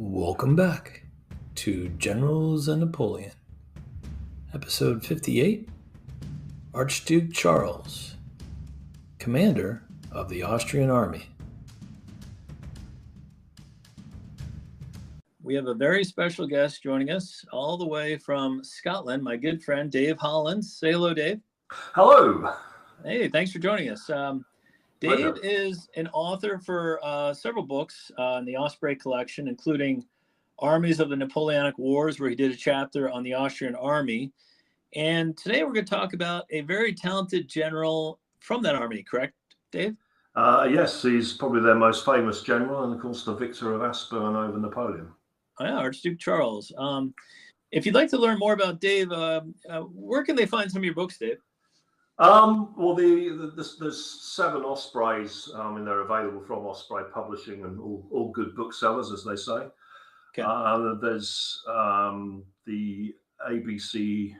Welcome back to Generals and Napoleon, episode 58, Archduke Charles, commander of the Austrian army. We have a very special guest joining us all the way from Scotland, my good friend Dave Hollins. Say hello, Dave. Hello. Hey, thanks for joining us. Dave is an author for several books in the Osprey collection, including Armies of the Napoleonic Wars, where he did a chapter on the Austrian army. And today we're going to talk about a very talented general from that army, correct, Dave? Yes, he's probably their most famous general, and of course the victor of Aspern over Napoleon. Oh, yeah, Archduke Charles. If you'd like to learn more about Dave, where can they find some of your books, Dave? Well, there's 7 Ospreys, and they're available from Osprey Publishing, and all good booksellers, as they say. Okay. There's the ABC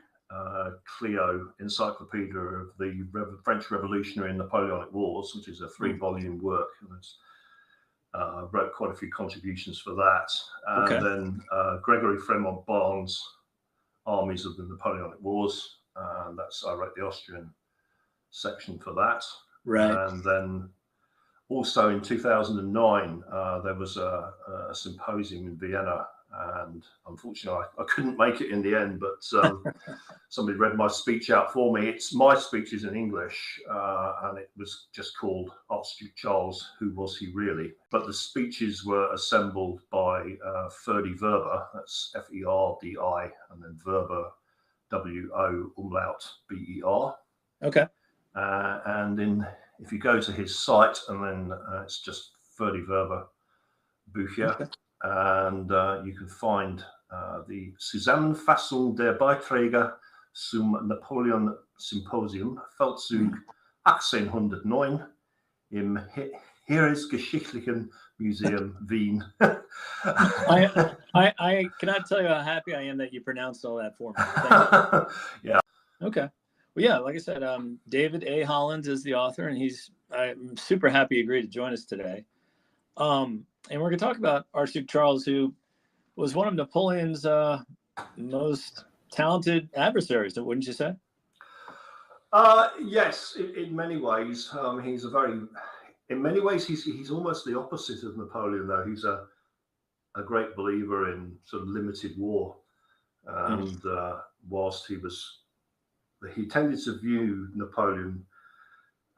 Clio Encyclopedia of the French Revolutionary and Napoleonic Wars, which is a 3-volume work. And wrote quite a few contributions for that. And then Gregory Fremont Barnes' Armies of the Napoleonic Wars. And I wrote the Austrian section for that. Right. And then also in 2009, there was a symposium in Vienna, and unfortunately I couldn't make it in the end, but somebody read my speech out for me. My speech is in English, and it was just called Archduke Charles, Who Was He Really? But the speeches were assembled by Ferdi Verber, that's F-E-R-D-I, and then Verber, W-O umlaut B-E-R. Okay. And if you go to his site, and then it's just Ferdi Verber Bücher, and you can find the Zusammenfassung der Beiträge zum Napoleon Symposium, Feldzug 1809 im Heeresgeschichtlichen Museum, Wien. I cannot tell you how happy I am that you pronounced all that for me. Thank you. Yeah. Okay. Well, yeah, like I said, David A. Hollins is the author, and I'm super happy he agreed to join us today. And we're going to talk about Archduke Charles, who was one of Napoleon's most talented adversaries, wouldn't you say? Yes, in many ways. In many ways, he's almost the opposite of Napoleon, though. He's a great believer in sort of limited war. And whilst he tended to view Napoleon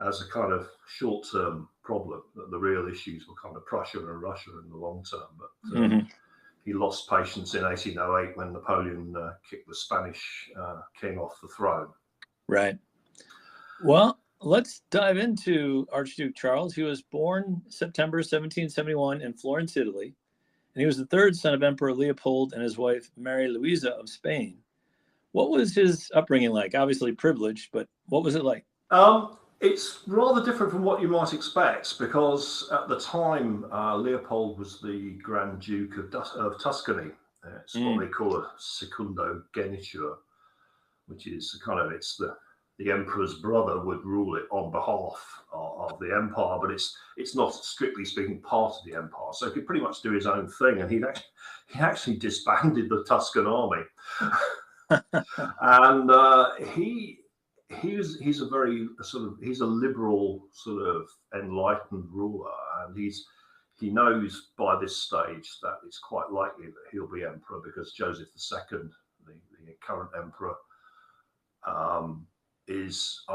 as a kind of short-term problem, that the real issues were kind of Prussia and Russia in the long term. But he lost patience in 1808 when Napoleon kicked the Spanish king off the throne. Right. Well, let's dive into Archduke Charles. He was born September 1771 in Florence, Italy, and he was the 3rd son of Emperor Leopold and his wife Mary Louisa of Spain. What was his upbringing like? Obviously privileged, but what was it like? It's rather different from what you might expect, because at the time, Leopold was the Grand Duke of Tuscany. It's what they call a secundogeniture, which is it's the emperor's brother would rule it on behalf of the empire, but it's not, strictly speaking, part of the empire. So he could pretty much do his own thing, and he actually disbanded the Tuscan army. And he's a very he's a liberal sort of enlightened ruler, and he knows by this stage that it's quite likely that he'll be emperor, because Joseph II, the current emperor, is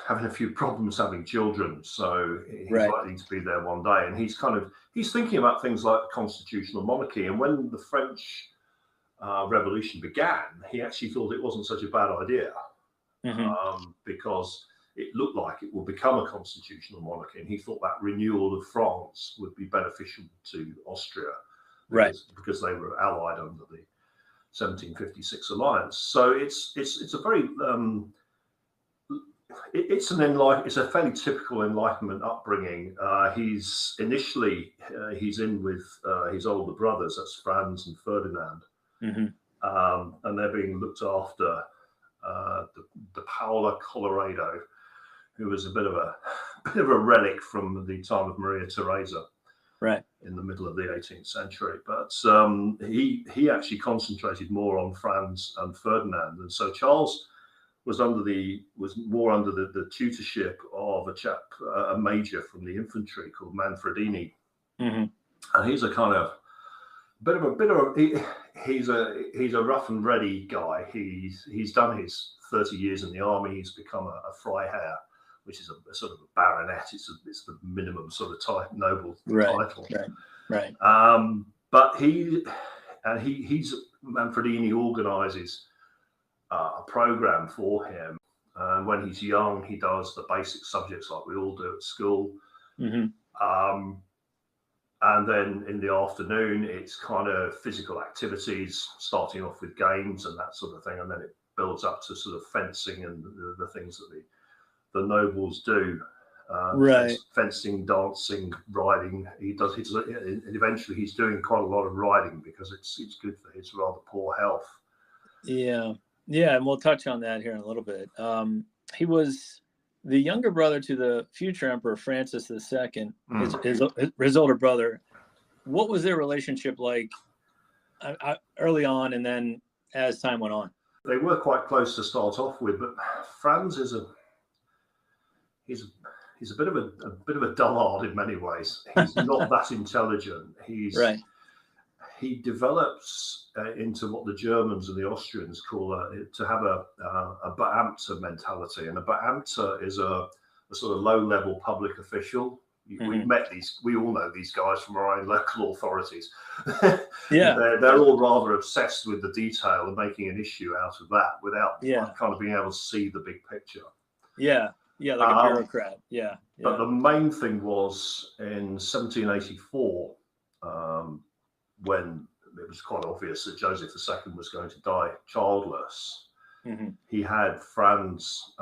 having a few problems having children, so he's likely to be there one day. And he's thinking about things like constitutional monarchy. And when the French Revolution began, he actually thought it wasn't such a bad idea, because it looked like it would become a constitutional monarchy, and he thought that renewal of France would be beneficial to Austria, because they were allied under the 1756 alliance. So it's a very it's a fairly typical Enlightenment upbringing. He's in with his older brothers, that's Franz and Ferdinand. And they're being looked after the Paola Colorado, who was a bit of a relic from the time of Maria Theresa. in the middle of the 18th century. But he actually concentrated more on Franz and Ferdinand, and so Charles was more under the tutorship of a major from the infantry called Manfredini, and he's a kind of he's a rough and ready guy. He's done his 30 years in the army. He's become a Freiherr, which is a sort of a baronet. It's the minimum sort of noble title. Right. But he's Manfredini organises a program for him, and when he's young, he does the basic subjects like we all do at school. And then in the afternoon, it's kind of physical activities, starting off with games and that sort of thing, and then it builds up to sort of fencing and the things that the nobles do. Fencing, dancing, riding. And eventually he's doing quite a lot of riding because it's good for his rather poor health. Yeah, and we'll touch on that here in a little bit. He was the younger brother to the future Emperor Francis II, his older brother. What was their relationship like early on, and then as time went on? They were quite close to start off with, but Franz is he's a bit of a dullard in many ways. He's not that intelligent. He develops into what the Germans and the Austrians call to have a Beamter mentality, and a Beamter is a sort of low-level public official. We've met we all know these guys from our own local authorities. They're all rather obsessed with the detail and making an issue out of that without kind of being able to see the big picture. Like a bureaucrat. But the main thing was in 1784, when it was quite obvious that Joseph II was going to die childless. He had Franz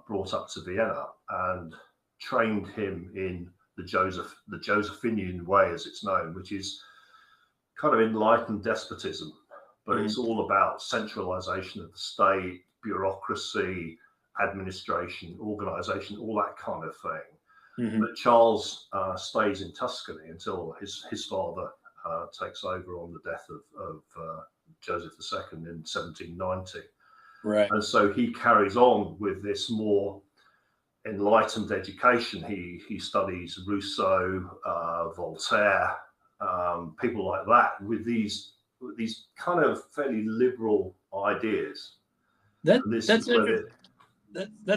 brought up to Vienna and trained him in the Josephinian way, as it's known, which is kind of enlightened despotism, but it's all about centralization of the state, bureaucracy, administration, organization, all that kind of thing. But Charles stays in Tuscany until his father takes over on the death of Joseph II in 1790. And so he carries on with this more enlightened education. He studies Rousseau, Voltaire, people like that, with these kind of fairly liberal ideas. That's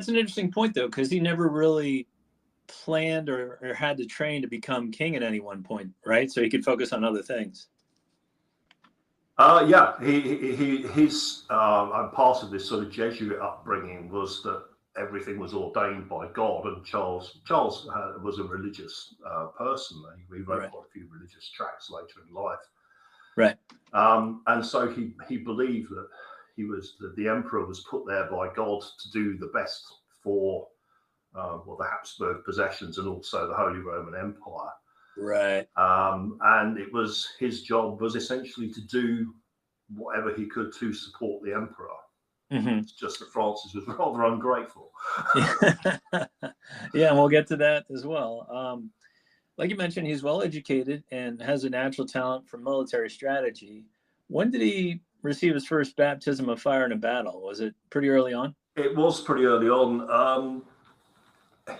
an interesting point, though, because he never really planned or had to train to become king at any one point, right? So he could focus on other things. His part of this sort of Jesuit upbringing was that everything was ordained by God, and Charles was a religious person. He wrote quite a few religious tracts later in life. And so he believed that the emperor was put there by God to do the best for the Habsburg possessions and also the Holy Roman Empire. And his job was essentially to do whatever he could to support the emperor. It's just that Francis was rather ungrateful. And we'll get to that as well. Like you mentioned, he's well educated and has a natural talent for military strategy. When did he receive his first baptism of fire in a battle? Was it pretty early on? It was pretty early on.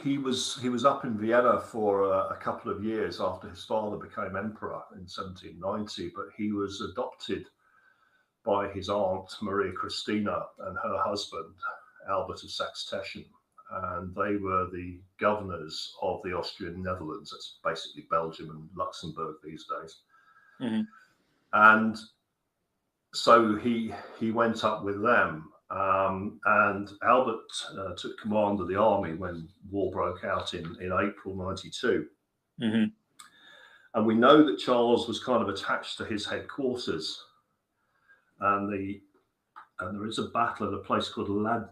He was up in Vienna for a couple of years after his father became emperor in 1790, but he was adopted by his aunt Maria Christina and her husband Albert of Saxe-Teschen, and they were the governors of the Austrian Netherlands. That's basically Belgium and Luxembourg these days. And so he went up with them. And Albert took command of the army when war broke out in April 92. And we know that Charles was kind of attached to his headquarters. And there is a battle at a place called La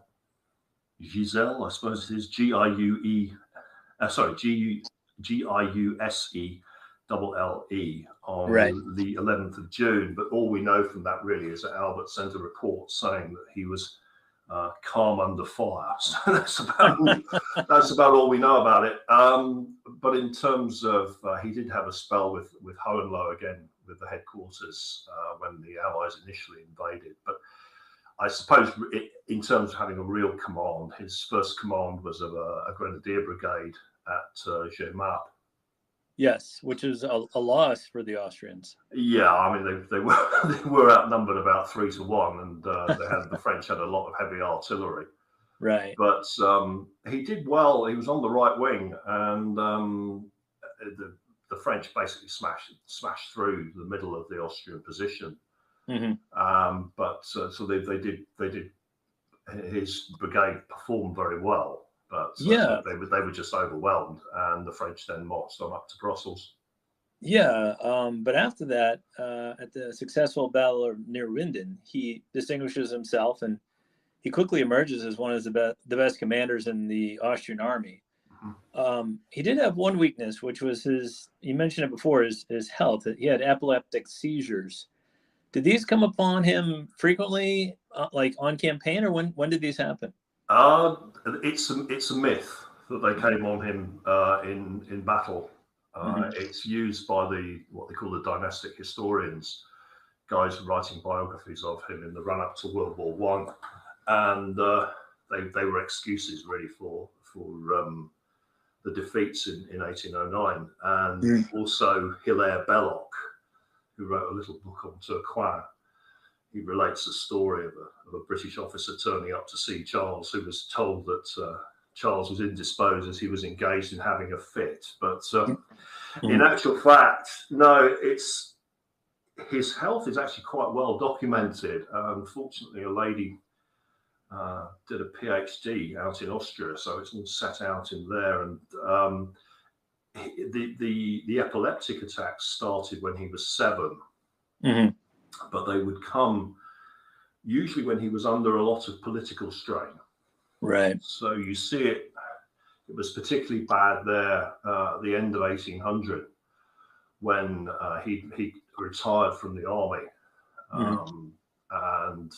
Giselle, I suppose it is, Giusele on the 11th of June. But all we know from that really is that Albert sent a report saying that he was calm under fire. So that's about all we know about it. But in terms of, he did have a spell with Hohenlohe again, with the headquarters when the Allies initially invaded. But I suppose in terms of having a real command, his first command was of a grenadier brigade at Jemappes. Yes, which is a loss for the Austrians. Yeah, I mean they were outnumbered about 3-1, and the French had a lot of heavy artillery. Right. But he did well. He was on the right wing, and the French basically smashed through the middle of the Austrian position. Mm-hmm. So they did. His brigade performed very well. But they were just overwhelmed, and the French then marched on up to Brussels. Yeah, but after that, at the successful battle near Winden, he distinguishes himself, and he quickly emerges as one of the best commanders in the Austrian army. Mm-hmm. He did have one weakness, which was you mentioned it before, his health. He had epileptic seizures. Did these come upon him frequently, like on campaign, or when did these happen? It's a myth that they came on him in battle. Mm-hmm. It's used by what they call the dynastic historians, guys writing biographies of him in the run up to World War One, and they were excuses really for the defeats in 1809, and also Hilaire Belloc, who wrote a little book on Turquoise. He relates the story of a British officer turning up to see Charles, who was told that Charles was indisposed as he was engaged in having a fit. But in actual fact, no, his health is actually quite well documented. Unfortunately, a lady did a PhD out in Austria, so it's all set out in there. And the epileptic attacks started when he was 7. Mm-hmm. But they would come usually when he was under a lot of political strain. Right. So you see it was particularly bad there at the end of 1800 when he retired from the army. And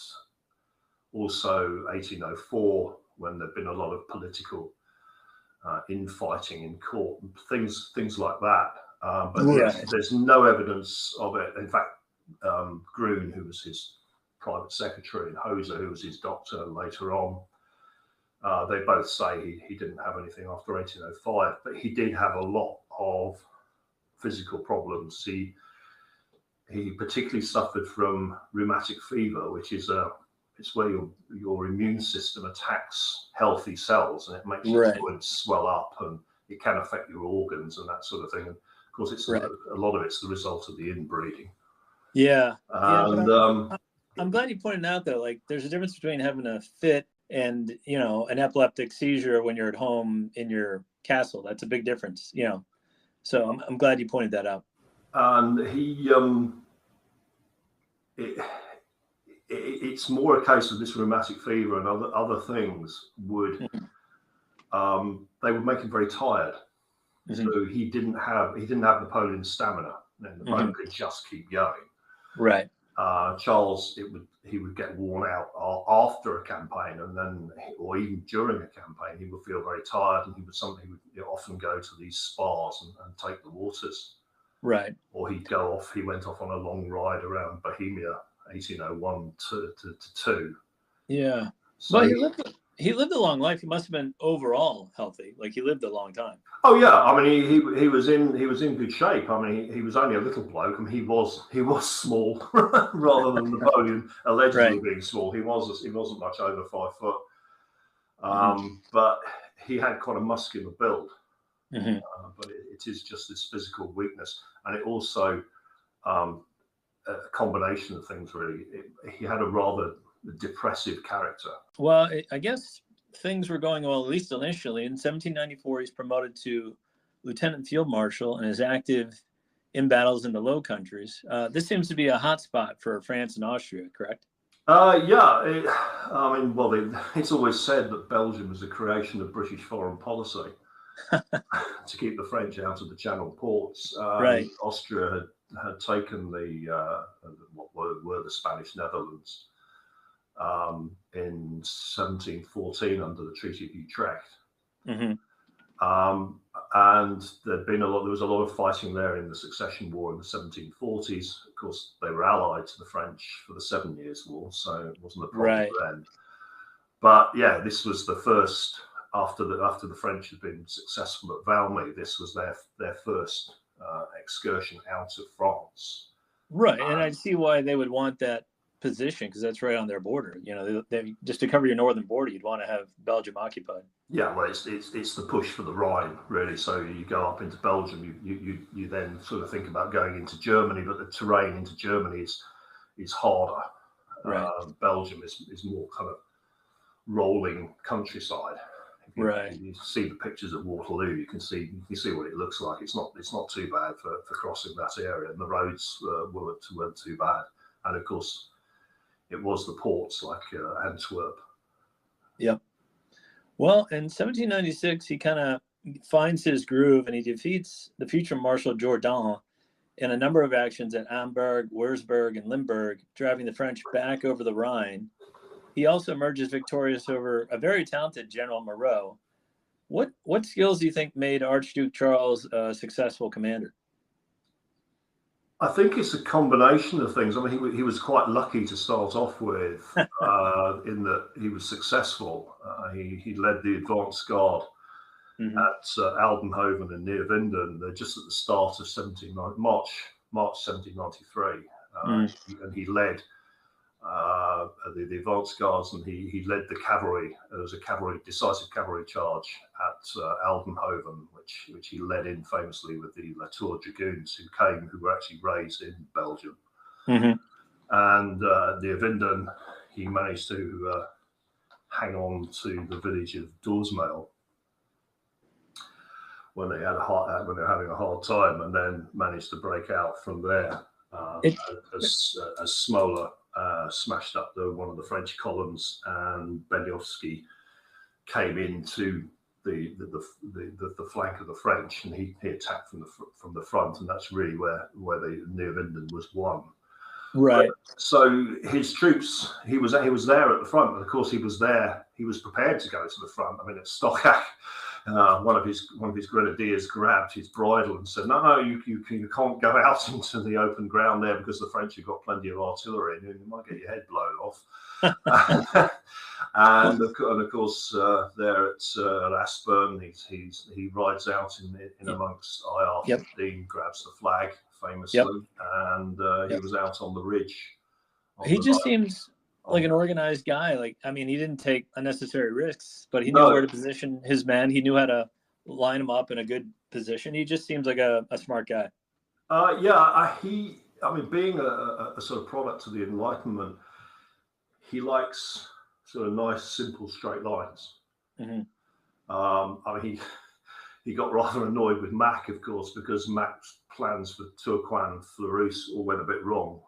also 1804 when there'd been a lot of political infighting in court and things like that. But there's no evidence of it. In fact, Grun, who was his private secretary, and Hoser, who was his doctor later on, they both say he didn't have anything after 1805, but he did have a lot of physical problems. He particularly suffered from rheumatic fever, which is it's where your immune system attacks healthy cells, and it makes your joints swell up, and it can affect your organs and that sort of thing. And of course, it's a lot of it's the result of the inbreeding. Yeah. And I'm glad you pointed out though, like there's a difference between having a fit and, an epileptic seizure when you're at home in your castle. That's a big difference, So I'm glad you pointed that out. And it's more a case of this rheumatic fever and other things they would make him very tired. Mm-hmm. So he didn't have Napoleon's stamina, and Napoleon could just keep going. Right. Charles, he would get worn out after a campaign, and then, or even during a campaign, he would feel very tired, and he would often go to these spas and take the waters. Right. Or he went off on a long ride around Bohemia, 1801 to 2. Yeah. So well, he lived a long life. He must have been overall healthy. Like he lived a long time. Oh yeah, I mean he was in good shape. I mean he was only a little bloke, and he was small rather than Napoleon allegedly being small. He wasn't much over 5 foot, but he had quite a muscular build. Mm-hmm. But it is just this physical weakness, and it also a combination of things really. He had a rather depressive character. Well, I guess things were going well, at least initially. In 1794, he's promoted to lieutenant field marshal and is active in battles in the Low Countries. This seems to be a hot spot for France and Austria, correct? It's always said that Belgium was a creation of British foreign policy to keep the French out of the Channel ports. Right. Austria had taken what were the Spanish Netherlands. in 1714 under the Treaty of Utrecht. Mm-hmm. And there was a lot of fighting there in the Succession War in the 1740s. Of course, they were allied to the French for the 7 Years' War, so it wasn't a problem then. But yeah, this was the first after the French had been successful at Valmy. This was their first excursion out of France. Right, and I see why they would want that position, because that's right on their border. You know, they, just to cover your northern border, you'd want to have Belgium occupied. Yeah, well, it's the push for the Rhine, really. So you go up into Belgium, you then sort of think about going into Germany, but the terrain into Germany is harder. Right. Belgium is more kind of rolling countryside. If you see the pictures of Waterloo, you can see what it looks like. It's not too bad for crossing that area, and the roads weren't too bad. And of course, it was the ports like Antwerp. Yep. Well, in 1796, he kind of finds his groove and he defeats the future Marshal Jourdan in a number of actions at Amberg, Würzburg, and Limburg, driving the French back over the Rhine. He also emerges victorious over a very talented General Moreau. What skills do you think made Archduke Charles a successful commander? I think it's a combination of things. I mean, he was quite lucky to start off with, in that he was successful. He led the advance guard at Aldenhoven and Neerwinden. They're just at the start of March 1793, and he led the advance guards, and he led the cavalry. There was a decisive cavalry charge at Aldenhoven, which he led in famously with the Latour Dragoons, who were actually raised in Belgium. And Neerwinden, he managed to hang on to the village of Doorsmail when they were having a hard time, and then managed to break out from there as Smoller smashed up one of the French columns, and Beniowski came into the flank of the French, and he attacked from the front, and that's really where the Neerwinden was won. Right. So his troops, he was there at the front, and of course he was prepared to go to the front. I mean, at Stockach, one of his grenadiers grabbed his bridle and said, "No, you can't go out into the open ground there, because the French have got plenty of artillery, and you might get your head blown off." and of course, there at Aspern, he rides out in amongst IR-15, grabs the flag famously, and he was out on the ridge. He just seems like an organized guy. Like, I mean, he didn't take unnecessary risks, but he knew where to position his men. He knew how to line them up in a good position. He just seems like a smart guy. Being a sort of product of the Enlightenment, he likes sort of nice, simple, straight lines. He got rather annoyed with Mack, of course, because Mack's plans for Tourcoing and Fleurus all went a bit wrong.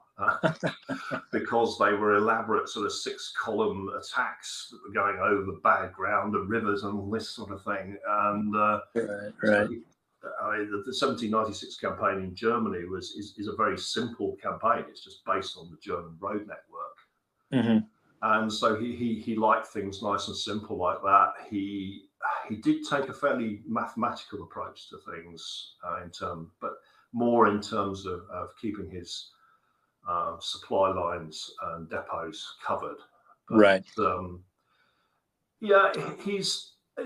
Because they were elaborate sort of 6-column attacks that were going over bad ground and rivers and all this sort of thing. And so, the 1796 campaign in Germany is a very simple campaign. It's just based on the German road network. And so he liked things nice and simple like that. He did take a fairly mathematical approach to things, but more in terms of keeping his supply lines and depots covered. But,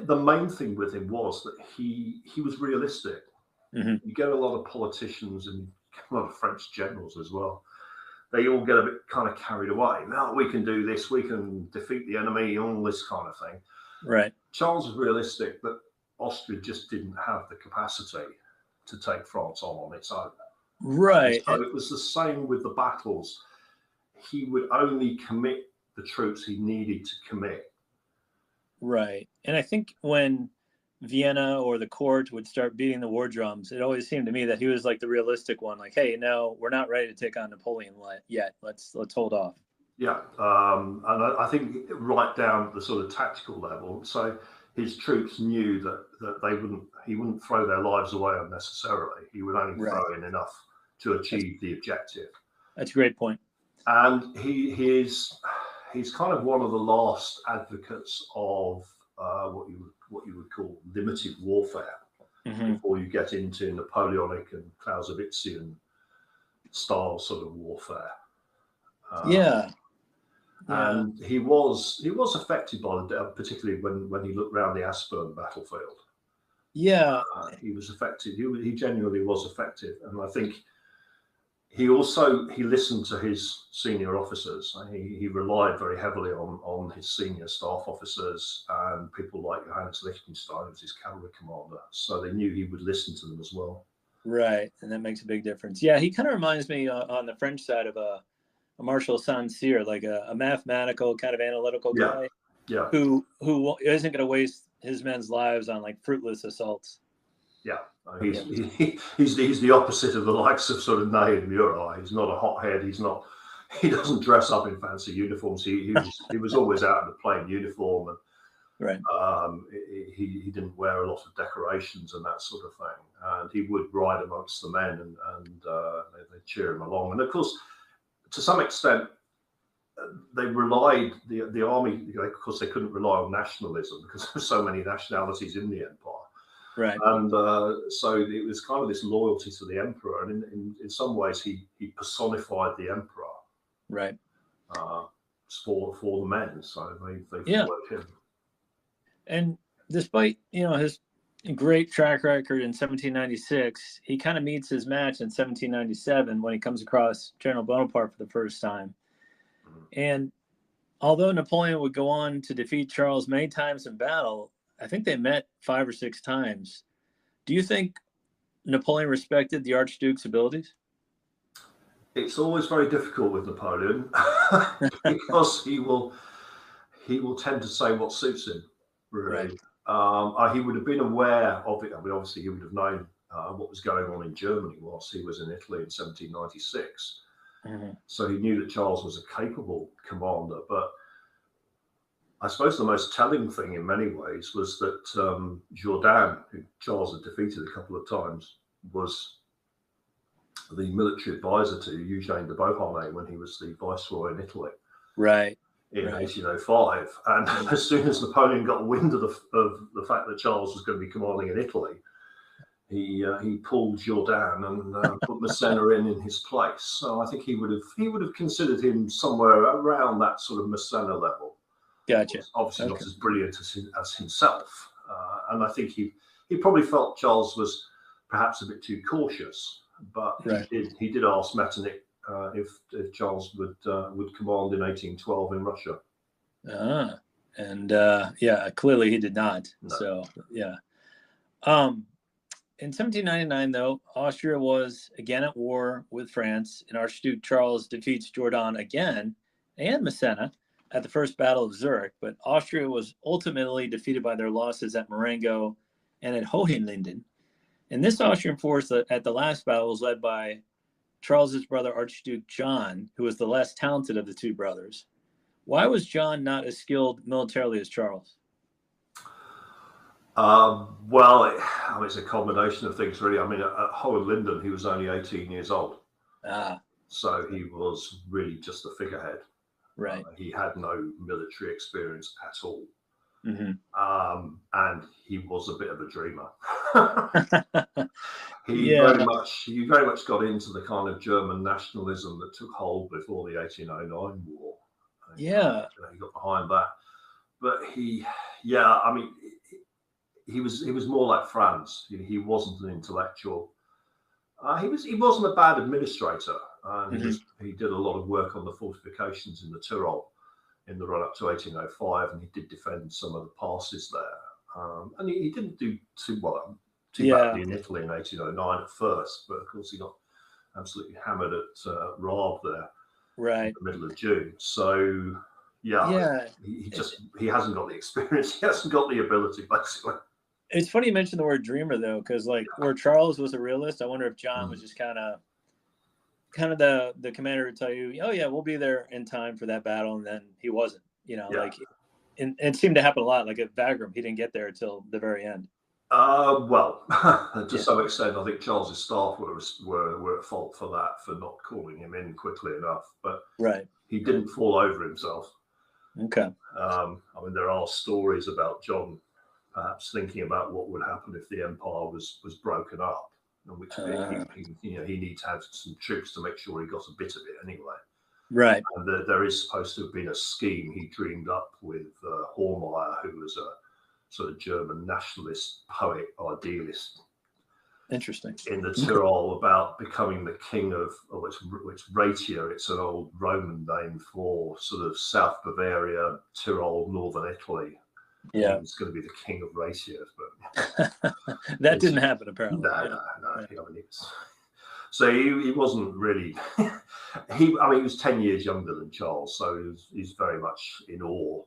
the main thing with him was that he was realistic. You get a lot of politicians and a lot of French generals as well. They all get a bit kind of carried away. Now we can do this, we can defeat the enemy, all this kind of thing. Right. Charles was realistic, but Austria just didn't have the capacity to take France on its own. Right. So it was the same with the battles. He would only commit the troops he needed to commit. Right. And I think when Vienna or the court would start beating the war drums, it always seemed to me that he was like the realistic one. Like, hey, no, we're not ready to take on Napoleon yet. Let's hold off. Yeah. And I think right down at the sort of tactical level. So his troops knew that he wouldn't throw their lives away unnecessarily. He would only throw in enough to achieve the objective. That's a great point. And his he's kind of one of the last advocates of what you would call limited warfare before you get into Napoleonic and Clausewitzian style sort of warfare. And he was affected by the, particularly when he looked around the Aspern battlefield. He was affected. He genuinely was affected, and I think he listened to his senior officers. He relied very heavily on his senior staff officers and people like Johannes Lichtenstein, who was his cavalry commander. So they knew he would listen to them as well. Right, and that makes a big difference. Yeah, he kind of reminds me on the French side of a Marshal Saint-Cyr, like a mathematical kind of analytical guy. Who isn't going to waste his men's lives on like fruitless assaults. He's the opposite of the likes of sort of Ney and Murat. He's not a hothead. He doesn't dress up in fancy uniforms. He was always out in a plain uniform, and he didn't wear a lot of decorations and that sort of thing. And he would ride amongst the men, and they cheer him along. And of course, to some extent, they relied the army. Of course, they couldn't rely on nationalism because there were so many nationalities in the empire. Right. And so it was kind of this loyalty to the emperor, and in some ways he personified the emperor. Right. For the men, so they followed him. And despite his great track record in 1796, he kind of meets his match in 1797 when he comes across General Bonaparte for the first time. And although Napoleon would go on to defeat Charles many times in battle, I think they met 5 or 6 times. Do you think Napoleon respected the Archduke's abilities? It's always very difficult with Napoleon because he will tend to say what suits him, really. Right. He would have been aware of it. I mean, obviously, he would have known what was going on in Germany whilst he was in Italy in 1796. So he knew that Charles was a capable commander, but I suppose the most telling thing in many ways was that Jourdan, who Charles had defeated a couple of times, was the military advisor to Eugène de Beauharnais when he was the viceroy in Italy. Right. In 1805. And as soon as Napoleon got wind of the fact that Charles was going to be commanding in Italy, he pulled Jourdan and put Massena in his place. So I think he would have considered him somewhere around that sort of Massena level. Gotcha. Obviously not as brilliant as himself. And I think he probably felt Charles was perhaps a bit too cautious, but he did ask Metternich if Charles would command in 1812 in Russia. Clearly he did not. No. So in 1799, though, Austria was again at war with France, and Archduke Charles defeats Jourdan again and Massena at the First Battle of Zurich, but Austria was ultimately defeated by their losses at Marengo and at Hohenlinden. And this Austrian force at the last battle was led by Charles's brother Archduke John, who was the less talented of the two brothers. Why was John not as skilled militarily as Charles? It's a combination of things, really. I mean, at Hohenlinden, he was only 18 years old. So he was really just a figurehead. Right. He had no military experience at all. Mm-hmm. And he was a bit of a dreamer. He very much got into the kind of German nationalism that took hold before the 1809 war. He got behind that. But he was more like Franz. He wasn't an intellectual. He wasn't a bad administrator. He did a lot of work on the fortifications in the Tyrol in the run up to 1805, and he did defend some of the passes there. And he didn't do too badly in Italy in 1809 at first, but of course he got absolutely hammered at Raab there in the middle of June. So he hasn't got the experience, he hasn't got the ability, basically. It's funny you mentioned the word dreamer, though, because like where Charles was a realist, I wonder if John was just kind of the commander would tell you, oh yeah, we'll be there in time for that battle, and then he wasn't. And it seemed to happen a lot. Like at Wagram, he didn't get there until the very end. To some extent, I think Charles's staff were at fault for that, for not calling him in quickly enough. But he didn't fall over himself. Okay. I mean, there are stories about John perhaps thinking about what would happen if the empire was broken up, in which he needs to have some troops to make sure he got a bit of it anyway. Right. And there is supposed to have been a scheme he dreamed up with Hormeyer, who was a sort of German nationalist poet, idealist. Interesting. In the Tyrol, about becoming the king of, it's Raetia. It's an old Roman name for sort of South Bavaria, Tyrol, northern Italy. Yeah, he's going to be the king of Raetia, but that didn't happen apparently. No. Yeah. I mean, so he wasn't really. He was 10 years younger than Charles, so he's very much in awe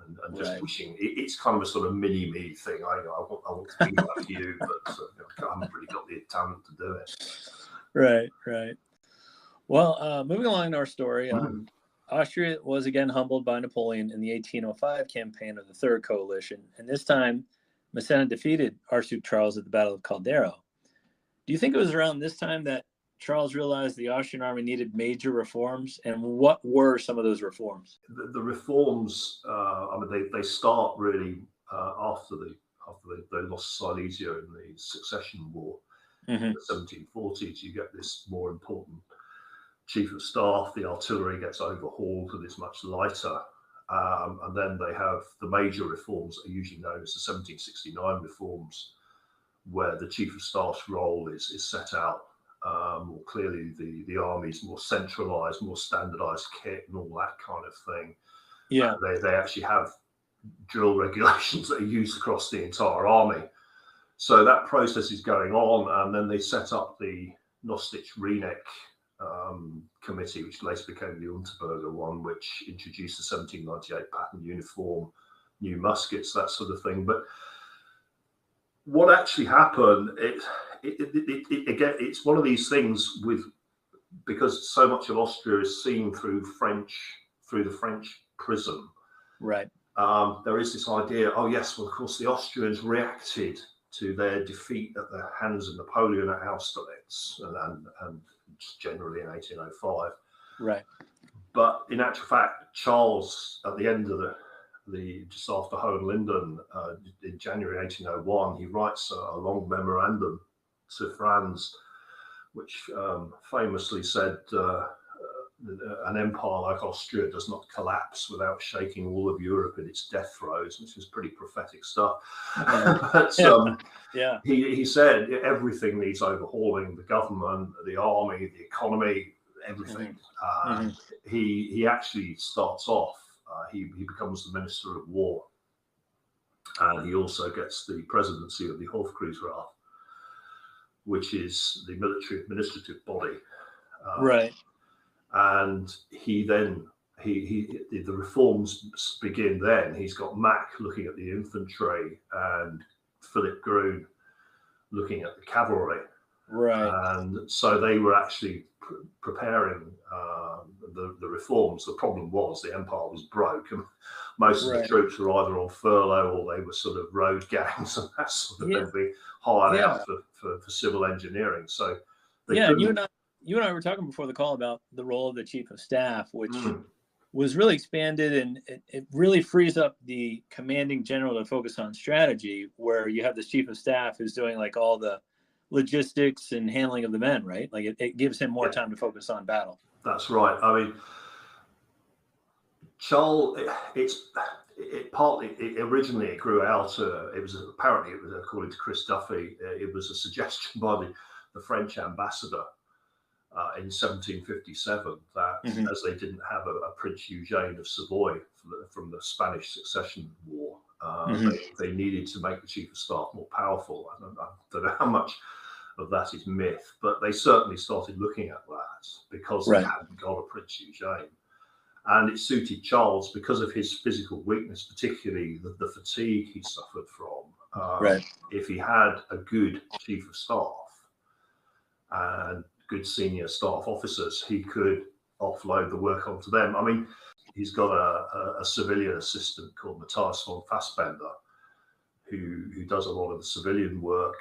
and just wishing. It's kind of a sort of mini me thing. I want to be like you, but I haven't really got the talent to do it. Right. Well, moving along in our story, Austria was again humbled by Napoleon in the 1805 campaign of the Third Coalition, and this time Massena defeated Archduke Charles at the Battle of Caldero. Do you think it was around this time that Charles realized the Austrian army needed major reforms, and what were some of those reforms? The reforms, they start really after they lost Silesia in the Succession War in the 1740s. You get this more important chief of staff. The artillery gets overhauled and is much lighter, and then they have the major reforms that are usually known as the 1769 reforms, where the chief of staff's role is set out more clearly. The army's more centralized, more standardized kit and all that kind of thing. Yeah, they actually have drill regulations that are used across the entire army. So that process is going on, and then they set up the Nostitz-Rieneck committee, which later became the Unterberger one, which introduced the 1798 pattern uniform, new muskets, that sort of thing. But what actually happened, again, it's one of these things because so much of Austria is seen through the French prism. Right. There is this idea, oh yes, well of course the Austrians reacted to their defeat at the hands of Napoleon at Austerlitz and generally in 1805. Right. But in actual fact, Charles, at the end of just after Hohenlinden, in January 1801, he writes a long memorandum to Franz, which famously said, an empire like Austria does not collapse without shaking all of Europe in its death throes, which is pretty prophetic stuff. But he said everything needs overhauling: the government, the army, the economy, everything. He actually starts off. He becomes the Minister of War, and he also gets the presidency of the Hofkriegsrat, which is the military administrative body. Right. And the reforms begin then. He's got Mack looking at the infantry and Philip Groon looking at the cavalry. Right. And so they were actually preparing the reforms. The problem was the empire was broke, and most of the troops were either on furlough or they were sort of road gangs and that sort of thing, being hired out for civil engineering. So you and I were talking before the call about the role of the chief of staff, which was really expanded, and it really frees up the commanding general to focus on strategy, where you have this chief of staff who's doing like all the logistics and handling of the men, right? Like it gives him more time to focus on battle. That's right. I mean, Charles, originally it grew out. It was according to Chris Duffy, it was a suggestion by the French ambassador in 1757 that as they didn't have a Prince Eugene of Savoy from the Spanish Succession War, they needed to make the chief of staff more powerful. I don't know how much of that is myth, but they certainly started looking at that because they hadn't got a Prince Eugene. And it suited Charles because of his physical weakness, particularly the fatigue he suffered from. If he had a good chief of staff and good senior staff officers, he could offload the work onto them. I mean, he's got a civilian assistant called Matthias von Fassbender, who does a lot of the civilian work.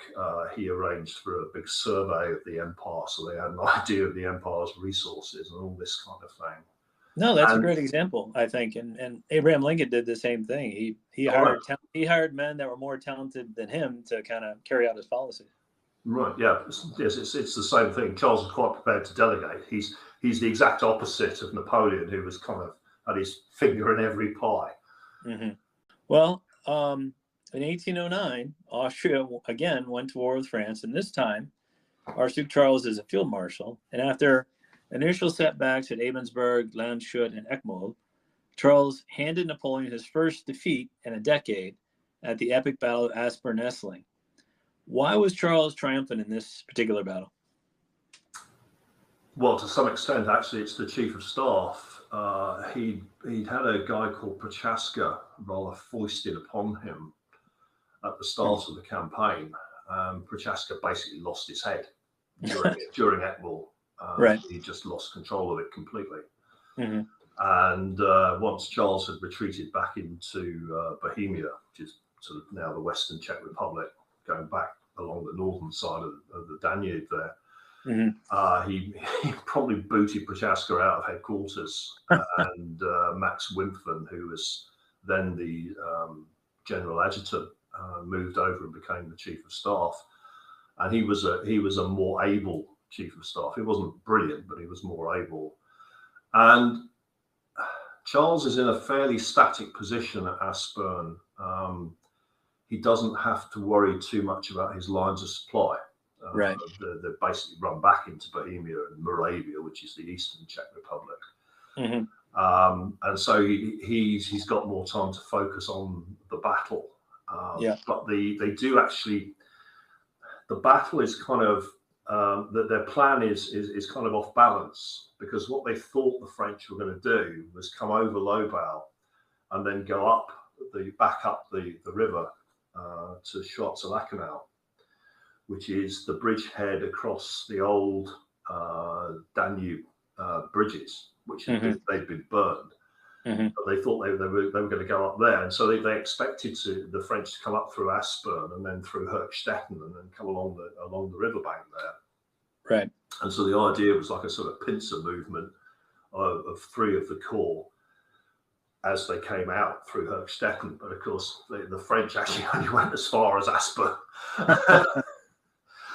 He arranged for a big survey of the empire, so they had an idea of the empire's resources and all this kind of thing. No, that's a great example, I think, and Abraham Lincoln did the same thing. He hired men that were more talented than him to kind of carry out his policy. Right. Yeah. Yes. It's the same thing. Charles was quite prepared to delegate. He's the exact opposite of Napoleon, who was kind of had his finger in every pie. Mm-hmm. Well, in 1809, Austria again went to war with France, and this time, Archduke Charles is a field marshal, and after initial setbacks at Ebensburg, Landshut, and Eckmühl, Charles handed Napoleon his first defeat in a decade at the epic Battle of Aspern-Essling. Why was Charles triumphant in this particular battle? Well, to some extent, actually, it's the chief of staff. He'd had a guy called Prochaska rather foisted upon him at the start of the campaign. Prochaska basically lost his head during Eckmühl. Right. He just lost control of it completely. Mm-hmm. And once Charles had retreated back into Bohemia, which is sort of now the Western Czech Republic, going back along the northern side of the Danube there, mm-hmm. He probably booted Prochaska out of headquarters, and Max Wimpfen, who was then the general adjutant, moved over and became the chief of staff. And he was a more able chief of staff. He wasn't brilliant, but he was more able. And Charles is in a fairly static position at Aspern. He doesn't have to worry too much about his lines of supply. Right. They're basically run back into Bohemia and Moravia, which is the Eastern Czech Republic. Mm-hmm. And so he's got more time to focus on the battle. But they do actually, the battle is kind of, their plan is kind of off balance, because what they thought the French were going to do was come over Lobau and then go back up the river to Schwarzenau, which is the bridgehead across the old Danube bridges, which mm-hmm. they'd been burned. Mm-hmm. But they thought they were going to go up there, and so they expected the French to come up through Aspern and then through Hochstetten and then come along the riverbank there. Right. And so the idea was like a sort of pincer movement of three of the corps as they came out through Hochstetten. But of course, the French actually only went as far as Aspern.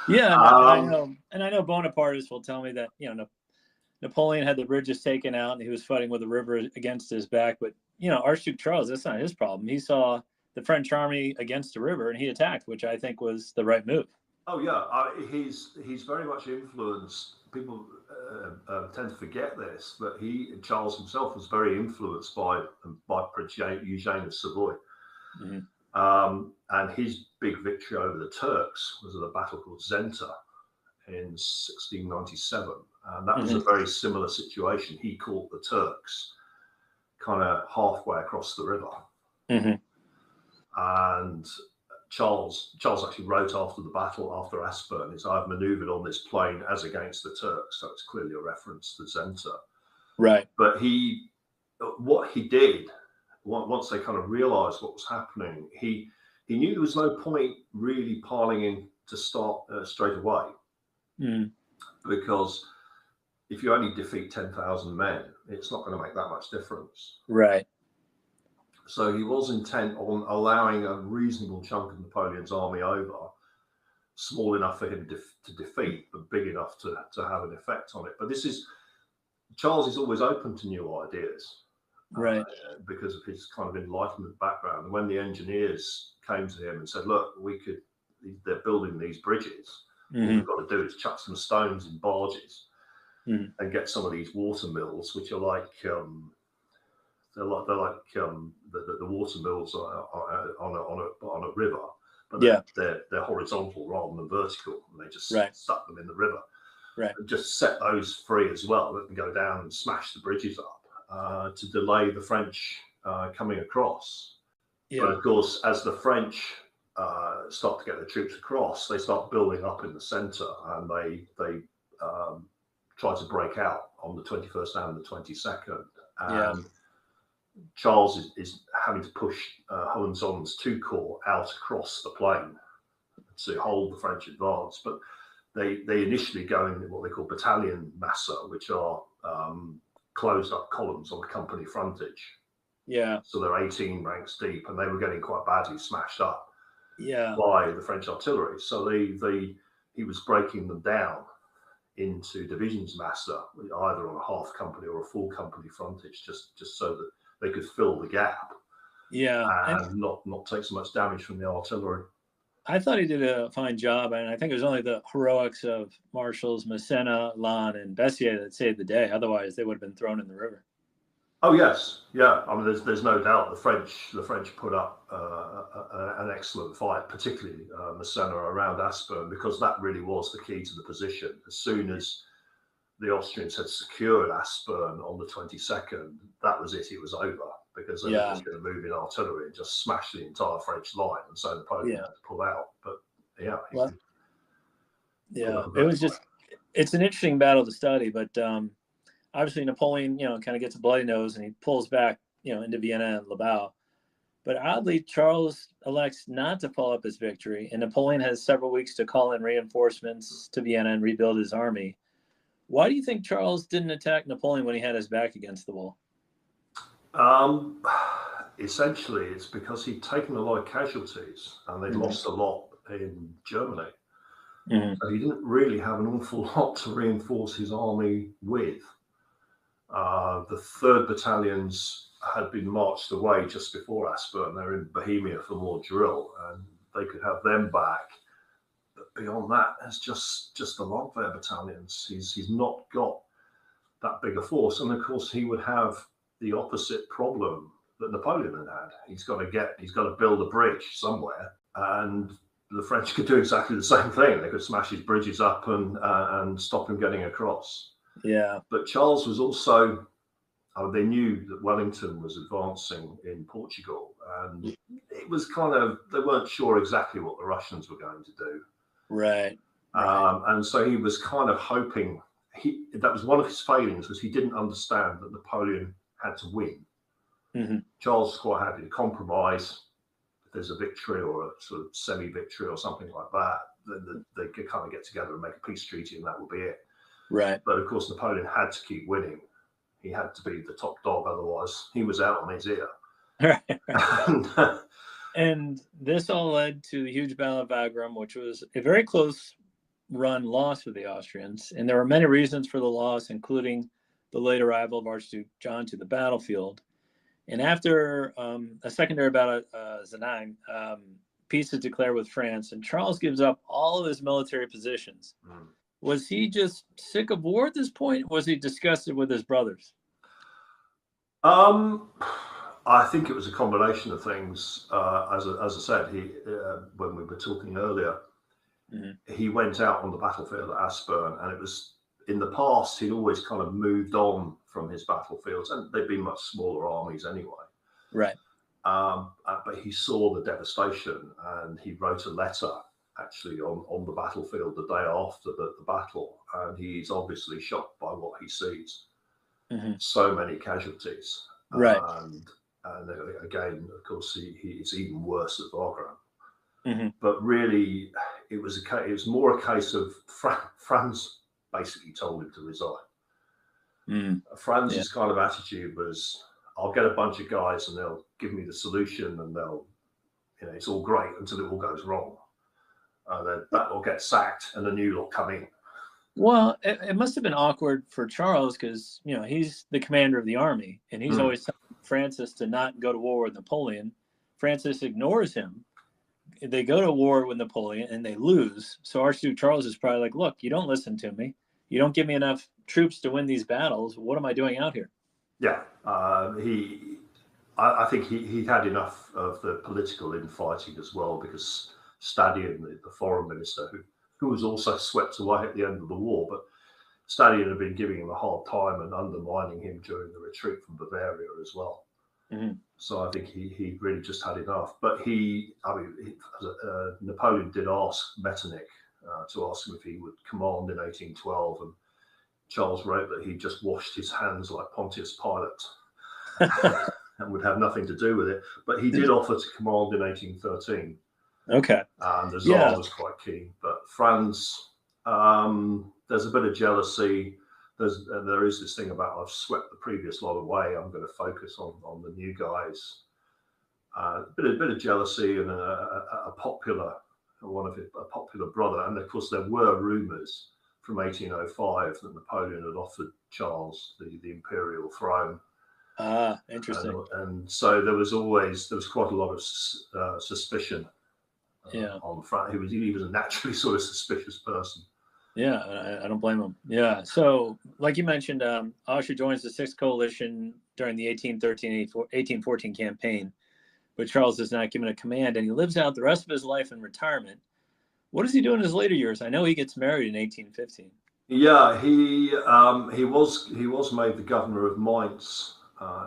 Yeah, I know Bonapartists will tell me that Napoleon had the bridges taken out and he was fighting with the river against his back. But Archduke Charles, that's not his problem. He saw the French army against the river and he attacked, which I think was the right move. Oh yeah, he's very much influenced. People tend to forget this, but Charles himself was very influenced by Prince Eugene of Savoy. Mm-hmm. And his big victory over the Turks was at a battle called Zenta in 1697. And that was mm-hmm. a very similar situation. He caught the Turks kind of halfway across the river. Mm-hmm. And Charles actually wrote after the battle, after Aspern, I've manoeuvred on this plain as against the Turks. So it's clearly a reference to Zenta. Right. But what he did, once they kind of realized what was happening, he knew there was no point really piling in to start straight away. Mm. Because if you only defeat 10,000 men, it's not going to make that much difference. Right. So he was intent on allowing a reasonable chunk of Napoleon's army over, small enough for him to defeat, but big enough to have an effect on it. But Charles is always open to new ideas. Right. Because of his kind of Enlightenment background. And when the engineers came to him and said, look, they're building these bridges. Mm-hmm. What we've got to do is chuck some stones in barges mm-hmm. and get some of these water mills, which are like, they're like the water mills on a river, but they're horizontal rather than vertical, and they just stuck them in the river. Right. And just set those free as well. Let them go down and smash the bridges up to delay the French coming across. Yeah. But of course, as the French start to get the troops across, they start building up in the centre, and they try to break out on the 21st and the 22nd. And Charles is having to push Hohenzollerns's two corps out across the plain to hold the French advance. But they initially go in what they call battalion masse, which are closed up columns on the company frontage. Yeah. So they're 18 ranks deep, and they were getting quite badly smashed up by the French artillery. So he was breaking them down into divisions master, either on a half company or a full company frontage, just so that they could fill the gap. Yeah. And not take so much damage from the artillery. I thought he did a fine job, and I think it was only the heroics of Marshals Massena, Lannes, and Bessier that saved the day. Otherwise, they would have been thrown in the river. Oh yes, yeah. I mean, there's no doubt the French put up an excellent fight, particularly Massena around Aspern, because that really was the key to the position. As soon as the Austrians had secured Aspern on the 22nd, that was it. It was over, because they were just going to move in artillery and just smash the entire French line, and so Napoleon had to pull out. But it's an interesting battle to study, but obviously Napoleon, kind of gets a bloody nose, and he pulls back, into Vienna and Libau. But oddly, Charles elects not to follow up his victory, and Napoleon has several weeks to call in reinforcements to Vienna and rebuild his army. Why do you think Charles didn't attack Napoleon when he had his back against the wall? Essentially, it's because he'd taken a lot of casualties, and they'd lost a lot in Germany. So he didn't really have an awful lot to reinforce his army with. The 3rd Battalions had been marched away just before Aspern. They're in Bohemia for more drill, and they could have them back. But beyond that, it's just the Landwehr battalions. He's not got that big a force, and of course he would have the opposite problem that Napoleon had. He's got to build a bridge somewhere, and the French could do exactly the same thing. They could smash his bridges up and stop him getting across. Yeah. But Charles was also, they knew that Wellington was advancing in Portugal, and it was they weren't sure exactly what the Russians were going to do. Right. And so he was kind of hoping, that was one of his failings, was he didn't understand that Napoleon had to win. Charles was quite happy to compromise. If there's a victory or a sort of semi-victory or something like that, then they could kind of get together and make a peace treaty, and that would be it. Right. But of course, Napoleon had to keep winning. He had to be the top dog, otherwise he was out on his ear. And this all led to the huge Battle of Wagram, which was a very close run loss for the Austrians. And there were many reasons for the loss, including the late arrival of Archduke John to the battlefield. And after a secondary battle at Zenang, peace is declared with France, and Charles gives up all of his military positions. Was he just sick of war at this point? Or was he disgusted with his brothers? I think it was a combination of things. As I said, when we were talking earlier, he went out on the battlefield at Aspern, and it was, in the past, he'd always kind of moved on from his battlefields, and they'd been much smaller armies anyway. Right. But he saw the devastation, and he wrote a letter actually on the battlefield the day after the battle, and he's obviously shocked by what he sees. So many casualties. Right. And again, of course, it's even worse at Wagram. But really, it was more a case of Franz basically told him to resign. Franz's kind of attitude was, I'll get a bunch of guys and they'll give me the solution, and they'll, it's all great until it all goes wrong. Then that will get sacked and a new lot come in. Well, it must have been awkward for Charles because, he's the commander of the army, and he's always telling Francis to not go to war with Napoleon. Francis ignores him. They go to war with Napoleon and they lose. So Archduke Charles is probably like, look, you don't listen to me. You don't give me enough troops to win these battles. What am I doing out here? Yeah. I think he had enough of the political infighting as well, because Stadion, the foreign minister, who was also swept away at the end of the war, but Stadion had been giving him a hard time and undermining him during the retreat from Bavaria as well. So I think he really just had enough. But Napoleon did ask Metternich to ask him if he would command in 1812, and Charles wrote that he just washed his hands like Pontius Pilate and would have nothing to do with it. But he did offer to command in 1813. Okay. And the Tsar was quite keen. But Franz, there's a bit of jealousy. there is this thing about I've swept the previous lot away. I'm going to focus on the new guys. A bit of jealousy and a popular brother, and of course there were rumours from 1805 that Napoleon had offered Charles the imperial throne. Ah, interesting. And so there was quite a lot of suspicion. Yeah. On the front, he was a naturally sort of suspicious person. Yeah, I don't blame him. Yeah. So, like you mentioned, Austria joins the Sixth Coalition during the 1814 campaign, but Charles is not given a command, and he lives out the rest of his life in retirement. What does he do in his later years? I know he gets married in 1815. Yeah, he was made the governor of Mainz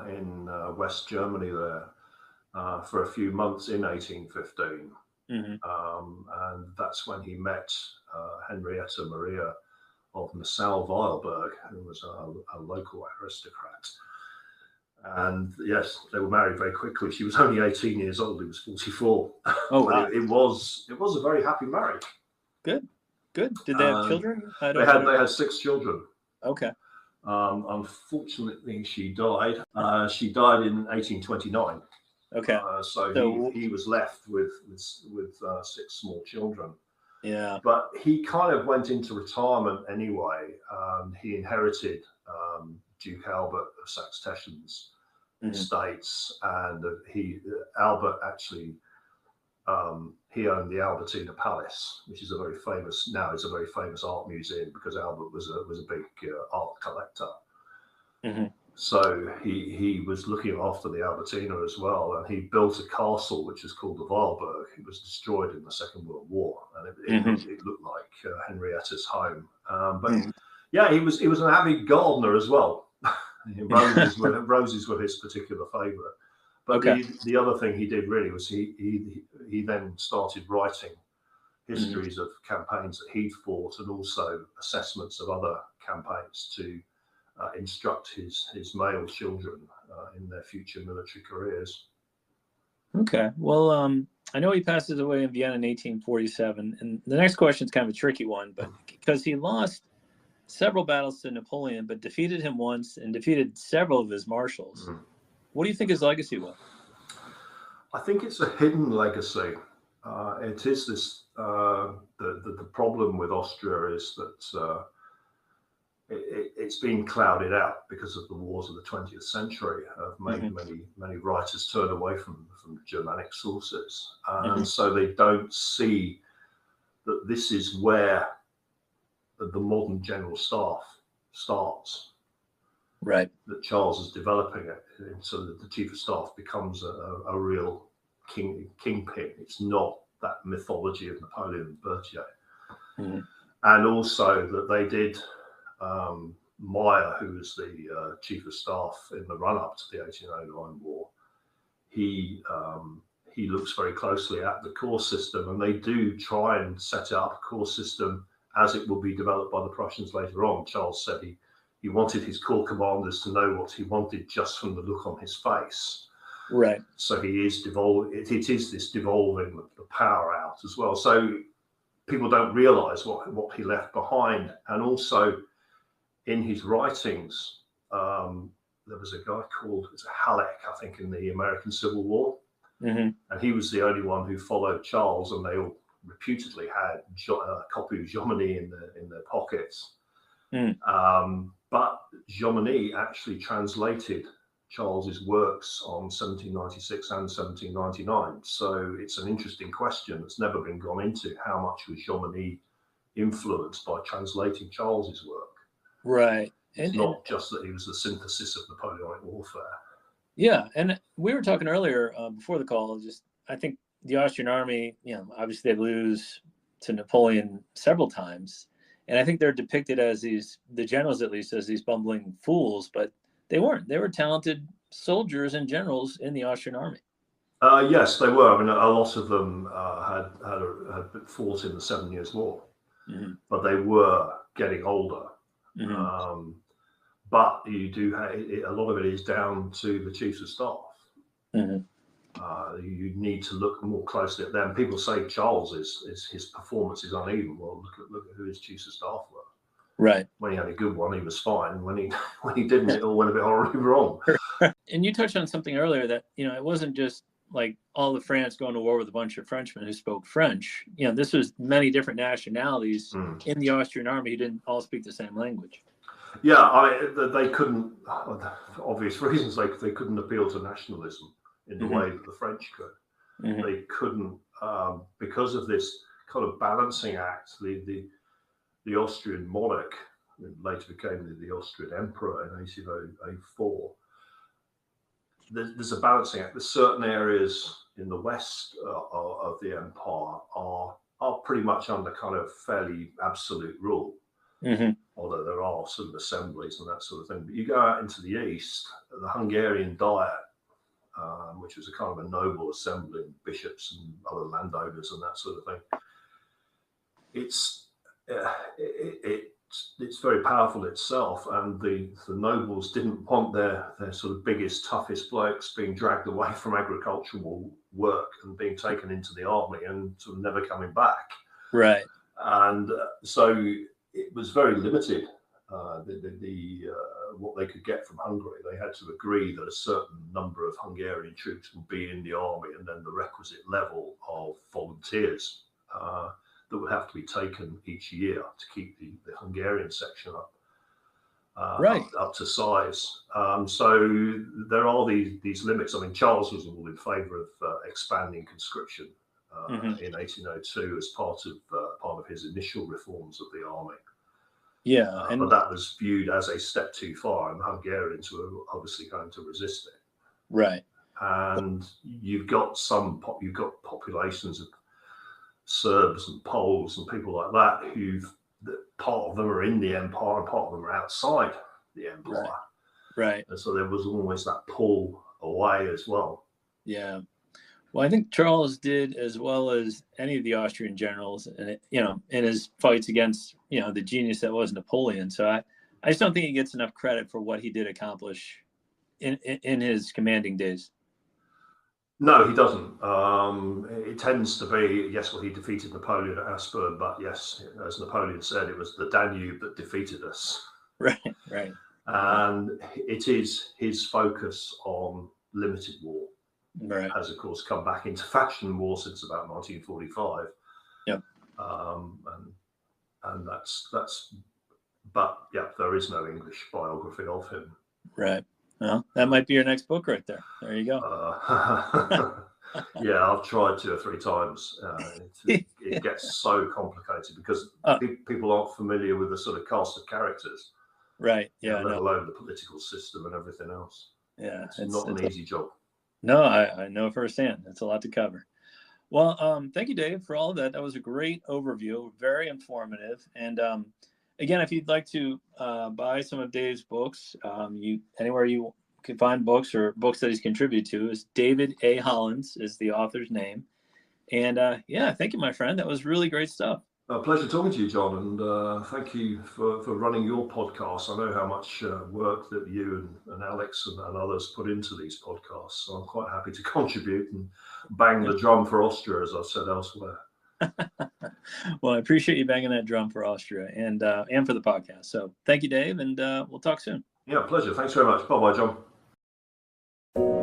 in West Germany there for a few months in 1815. And that's when he met Henrietta Maria of Nassau-Weilburg, who was a local aristocrat. And yes, they were married very quickly. She was only 18 years old. He was 44. Oh, wow. It was a very happy marriage. Good. Did they have children? They had 6 children. Okay. Unfortunately, she died. She died in 1829. Okay. So he was left with 6 small children. Yeah. But he kind of went into retirement anyway. He inherited Duke Albert of Saxe-Tessen's estates, and Albert actually he owned the Albertina Palace, which is a very famous art museum because Albert was a big art collector. So he was looking after the Albertina as well, and he built a castle which is called the Weilburg. It was destroyed in the Second World War, and it looked like Henrietta's home. But yeah, he was an avid gardener as well. Roses were his particular favourite. But the other thing he did really was he then started writing histories of campaigns that he'd fought, and also assessments of other campaigns to instruct his male children in their future military careers. Okay. Well, I know he passes away in Vienna in 1847, and the next question is kind of a tricky one, but because he lost several battles to Napoleon, but defeated him once and defeated several of his marshals. What do you think his legacy was? I think it's a hidden legacy. It is this. The problem with Austria is that it's been clouded out because of the wars of the 20th century. Have made many writers turn away from Germanic sources, and so they don't see that this is where the modern general staff starts. Right. That Charles is developing it, so that the chief of staff becomes a real kingpin. It's not that mythology of Napoleon and Berthier. And also that they did Meyer, who was the chief of staff in the run-up to the 1809 war, he looks very closely at the course system, and they do try and set up a course system as it will be developed by the Prussians later on. Charles said he wanted his corps commanders to know what he wanted just from the look on his face. Right. So he is it is this devolving the power out as well. So people don't realise what he left behind. And also in his writings, there was a guy called Halleck, I think, in the American Civil War. And he was the only one who followed Charles, and they all reputedly had a copy of Jomini in their pockets. But Jomini actually translated Charles's works on 1796 and 1799. So it's an interesting question that's never been gone into. How much was Jomini influenced by translating Charles's work? Right. It's not just that he was the synthesis of Napoleonic warfare. Yeah, and we were talking earlier before the call. I think the Austrian army, obviously they lose to Napoleon several times, and I think they're depicted as the generals at least, as these bumbling fools, but they weren't. They were talented soldiers and generals in the Austrian army. Yes, they were. I mean, a lot of them had fought in the 7 Years' War, but they were getting older. But you do have a lot of it is down to the chiefs of staff. You need to look more closely at them. People say Charles his performance is uneven. Well, look at who his chiefs of staff were. Right. When he had a good one, he was fine. When he didn't, it all went a bit horribly wrong. And you touched on something earlier that, it wasn't just like all of France going to war with a bunch of Frenchmen who spoke French. This was many different nationalities in the Austrian army who didn't all speak the same language. Yeah, they couldn't, for obvious reasons, they couldn't appeal to nationalism in the way that the French could. They couldn't, because of this kind of balancing act. The Austrian monarch, later became the Austrian emperor in 1804. There's a balancing act. There's certain areas in the west of the empire are pretty much under kind of fairly absolute rule, although there are sort of assemblies and that sort of thing. But you go out into the east, the Hungarian Diet, which was a kind of a noble assembly, bishops and other landowners and that sort of thing. It's very powerful itself, and the nobles didn't want their sort of biggest, toughest blokes being dragged away from agricultural work and being taken into the army and sort of never coming back. Right. And so it was very limited. What they could get from Hungary, they had to agree that a certain number of Hungarian troops would be in the army, and then the requisite level of volunteers that would have to be taken each year to keep the Hungarian section up to size. So there are these limits. I mean, Charles was all in favour of expanding conscription in 1802 as part of his initial reforms of the army. Yeah, but that was viewed as a step too far, and the Hungarians were obviously going to resist it. Right. And you've got populations of Serbs and Poles and people like that part of them are in the empire and part of them are outside the empire. Right. And so there was always that pull away as well. Yeah. Well, I think Charles did as well as any of the Austrian generals, and in his fights against the genius that was Napoleon. So I just don't think he gets enough credit for what he did accomplish in his commanding days. No, he doesn't. It tends to be, yes, well, he defeated Napoleon at Aspern, but yes, as Napoleon said, it was the Danube that defeated us. Right. And it is his focus on limited war. Right. Has, of course, come back into fashion more since about 1945. Yep. And that's, but yeah, there is no English biography of him. Right. Well, that might be your next book right there. There you go. Yeah, I've tried 2 or 3 times. It gets so complicated because people aren't familiar with the sort of cast of characters. Right. Yeah. Let alone the political system and everything else. Yeah. It's not an easy job. No, I know firsthand. It's a lot to cover. Well, thank you, Dave, for all of that. That was a great overview, very informative. And again, if you'd like to buy some of Dave's books, anywhere you can find books or books that he's contributed to is David A. Hollins is the author's name. And thank you, my friend. That was really great stuff. A pleasure talking to you, John, and thank you for running your podcast. I know how much work that you and Alex and others put into these podcasts, so I'm quite happy to contribute and bang the drum for Austria, as I've said elsewhere. Well, I appreciate you banging that drum for Austria and for the podcast. So thank you, Dave, and we'll talk soon. Yeah, pleasure. Thanks very much. Bye-bye, John.